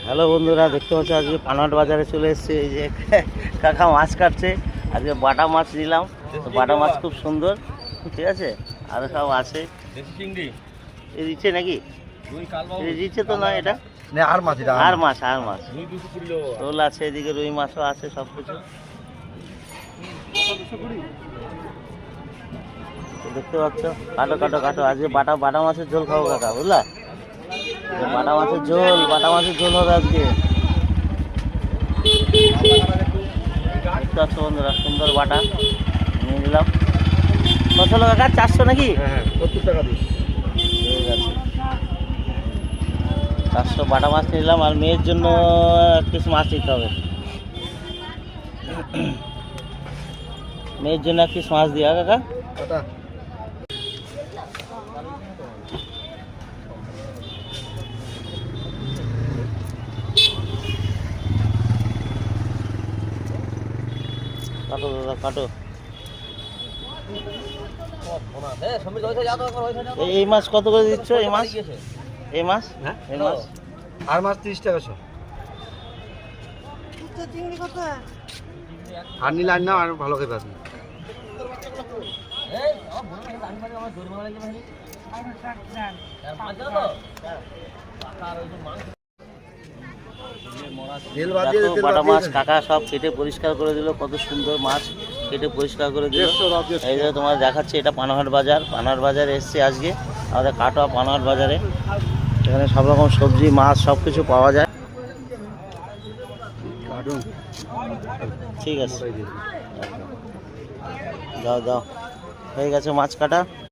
Hello বন্ধুরা, দেখতে পাচ্ছ আজকে পানাট বাজারে চলে এসেছে। এই যে কাকা মাছ কাটছে। আজকে বাটা মাছ নিলাম, তো বাটা মাছ খুব সুন্দর, ঠিক আছে। আরও সব আছে, এই দিচ্ছে নাকি? দিচ্ছে তো না, এটা আর মাছ, আর মাছ শোল আছে, এদিকে রুই মাছও আছে, সব কিছু দেখতে পাচ্ছ। কাটো কাটো কাটো, আজকে বাটা মাছের ঝোল খাবো কাকা, বুঝলা? বাটা মাছের ঝোল হবে আজকে। দেখতে পাচ্ছ বন্ধুরা, সুন্দর বাটা নিয়ে নিলাম। কত হলো কাকা? 400 নাকি? 70 টাকা দিই। ঠিক আছে, 400 বাটা মাছ নিলাম। আর মেয়ের জন্য এক পিস মাছ নিতে হবে। মেয়ের জন্য এক পিস মাছ দিয়া কাকা। কাটো দাদা, কাটো। এই মাছ কত করে দিচ্ছ? এই মাছ আর মাছ 30 টাকা শো। আর নিলে আর না, আর ভালো খেতে পারবি। বাটা মাছ কাকা সব কেটে পরিষ্কার করে দিল। কত সুন্দর মাছ কেটে পরিষ্কার করে দিল। এই যে তোমার দেখাচ্ছে, এটা পানাহাট বাজারে এসছে আজকে আমাদের কাটোয়া পানাহাট বাজারে। এখানে সব রকম সবজি, মাছ সব কিছু পাওয়া যায়। ঠিক আছে, দাও হয়ে গেছে মাছ কাটা।